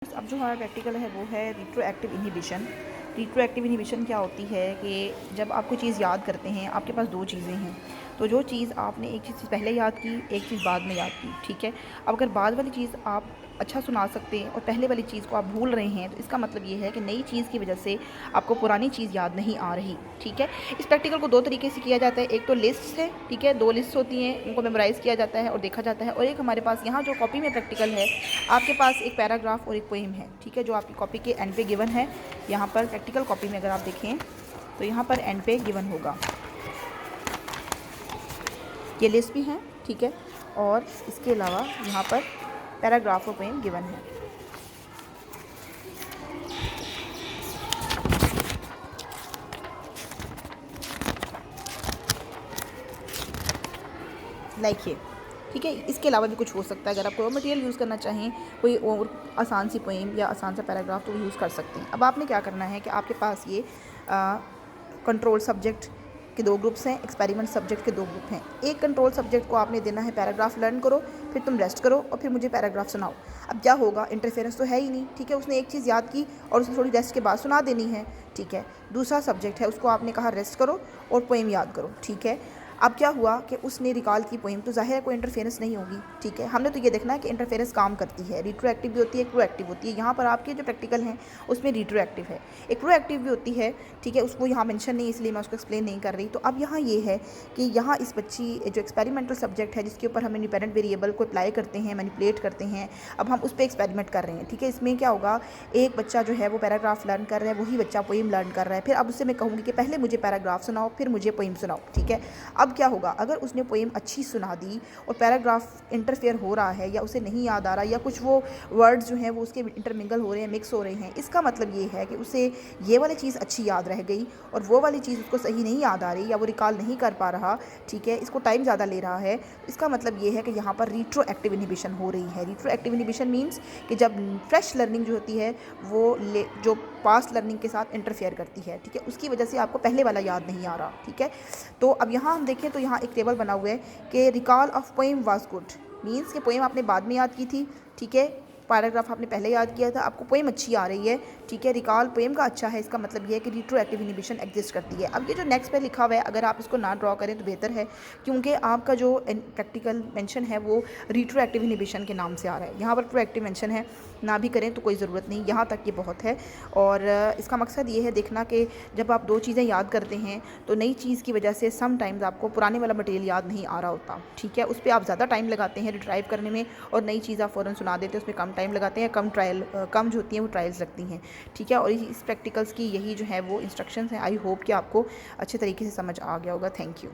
अब जो हमारा प्रैक्टिकल है वो है रिट्रोएक्टिव इन्हिबिशन। रिट्रोएक्टिव इन्हिबिशन क्या होती है कि जब आप कोई चीज़ याद करते हैं, आपके पास दो चीज़ें हैं, तो जो चीज़ आपने एक चीज़ पहले याद की, एक चीज़ बाद में याद की, ठीक है। अब अगर बाद वाली चीज़ आप अच्छा सुना सकते हैं और पहले वाली चीज़ को आप भूल रहे हैं, तो इसका मतलब ये है कि नई चीज़ की वजह से आपको पुरानी चीज़ याद नहीं आ रही, ठीक है। इस प्रैक्टिकल को दो तरीके से किया जाता है। एक तो लिस्ट है, ठीक है, दो लिस्ट होती हैं, उनको मेमोराइज़ किया जाता है और देखा जाता है। और एक हमारे पास यहाँ जो कॉपी में प्रैक्टिकल है, आपके पास एक पैराग्राफ और एक पोएम है, ठीक है, जो आपकी कॉपी के एंड पे गिवन है। यहाँ पर प्रैक्टिकल कॉपी में अगर आप देखें तो यहाँ पर एंड पे गिवन होगा, ये लिस्ट भी है, ठीक है, और इसके अलावा यहाँ पर पैराग्राफ और पोएम गिवन है। लाइक ये, ठीक है। इसके अलावा भी कुछ हो सकता है। अगर आप कोई और मटेरियल यूज़ करना चाहें, कोई और आसान सी पोएम या आसान सा पैराग्राफ, तो वो यूज़ कर सकते हैं। अब आपने क्या करना है कि आपके पास ये कंट्रोल सब्जेक्ट के दो ग्रुप्स हैं, एक्सपेरिमेंट सब्जेक्ट के दो ग्रुप हैं। एक कंट्रोल सब्जेक्ट को आपने देना है पैराग्राफ लर्न करो, फिर तुम रेस्ट करो और फिर मुझे पैराग्राफ सुनाओ। अब क्या होगा, इंटरफेरेंस तो है ही नहीं, ठीक है। उसने एक चीज़ याद की और उसने थोड़ी रेस्ट के बाद सुना देनी है, ठीक है। दूसरा सब्जेक्ट है, उसको आपने कहा रेस्ट करो और पोएम याद करो, ठीक है। अब क्या हुआ कि उसने रिकॉल की पोएम, तो जाहिर है कोई इंटरफेरेंस नहीं होगी, ठीक है। हमने तो ये देखना है कि इंटरफेरेंस काम करती है, रिट्रोएक्टिव भी होती है, प्रोएक्टिव होती है। यहाँ पर आपके जो प्रैक्टिकल हैं उसमें रिट्रोएक्टिव है, एक प्रोएक्टिव भी होती है, ठीक है। उसको यहाँ मेंशन नहीं, इसलिए मैं उसको एक्सप्लेन नहीं कर रही। तो अब यहाँ ये है कि यहाँ इस बच्ची जो एक्सपेरिमेंटल सब्जेक्ट है, जिसके ऊपर हम इंडिपेंडेंट वेरिएबल को अप्लाई करते हैं, मैनिपुलेट करते हैं, अब हम उस पर एक्सपेरिमेंट कर रहे हैं, ठीक है। इसमें क्या होगा, एक बच्चा जो है वो पैराग्राफ लर्न कर रहा है, वही बच्चा पोएम लर्न कर रहा है। फिर अब उससे मैं कहूँगी कि पहले मुझे पैराग्राफ सुनाओ, फिर मुझे पोएम सुनाओ, ठीक है। अब क्या होगा, अगर उसने पोएम अच्छी सुना दी और पैराग्राफ इंटरफेयर हो रहा है या उसे नहीं याद आ रहा, या कुछ वो वर्ड्स जो हैं वो उसके इंटरमिंगल हो रहे हैं, मिक्स हो रहे हैं, इसका मतलब ये है कि उसे ये वाली चीज़ अच्छी याद रह गई और वो वाली चीज़ उसको सही नहीं याद आ रही, या वो रिकॉल नहीं कर पा रहा, ठीक है, इसको टाइम ज़्यादा ले रहा है। इसका मतलब ये है कि यहाँ पर रिट्रोएक्टिव इन्हिबिशन हो रही है। रिट्रोएक्टिव इन्हिबिशन मीन्स कि जब फ्रेश लर्निंग जो होती है वो जो पास्ट लर्निंग के साथ इंटरफेयर करती है, ठीक है, उसकी वजह से आपको पहले वाला याद नहीं आ रहा, ठीक है। तो अब यहाँ हम देखें तो यहाँ एक टेबल बना हुआ है कि recall of poem was good, means कि पोएम आपने बाद में याद की थी, ठीक है, पैराग्राफ आपने पहले याद किया था, आपको पोएम अच्छी आ रही है, ठीक है, रिकॉल पोएम का अच्छा है। इसका मतलब ये है कि रिट्रोएक्टिव इन्हिबिशन एग्जिस्ट करती है। अब ये जो नेक्स्ट पे लिखा हुआ है, अगर आप इसको ना ड्रॉ करें तो बेहतर है, क्योंकि आपका जो प्रैक्टिकल मेंशन है वो रिट्रोएक्टिव इन्हिबिशन के नाम से आ रहा है। यहाँ पर प्रोएक्टिव मेंशन है, ना भी करें तो कोई ज़रूरत नहीं, यहाँ तक ये बहुत है। और इसका मकसद ये है देखना कि जब आप दो चीज़ें याद करते हैं तो नई चीज़ की वजह से समटाइम्स आपको पुराने वाला मटेरियल याद नहीं आ रहा होता, ठीक है। उस पर आप ज़्यादा टाइम लगाते हैं रिट्राइव करने में, और नई चीज़ आप फ़ौरन सुना देते हैं, उसमें कम टाइम लगाते हैं, कम जो होती हैं वो ट्रायल्स लगती हैं, ठीक है। और इस प्रैक्टिकल्स की यही जो है वो इंस्ट्रक्शंस हैं। आई होप कि आपको अच्छे तरीके से समझ आ गया होगा। Thank you.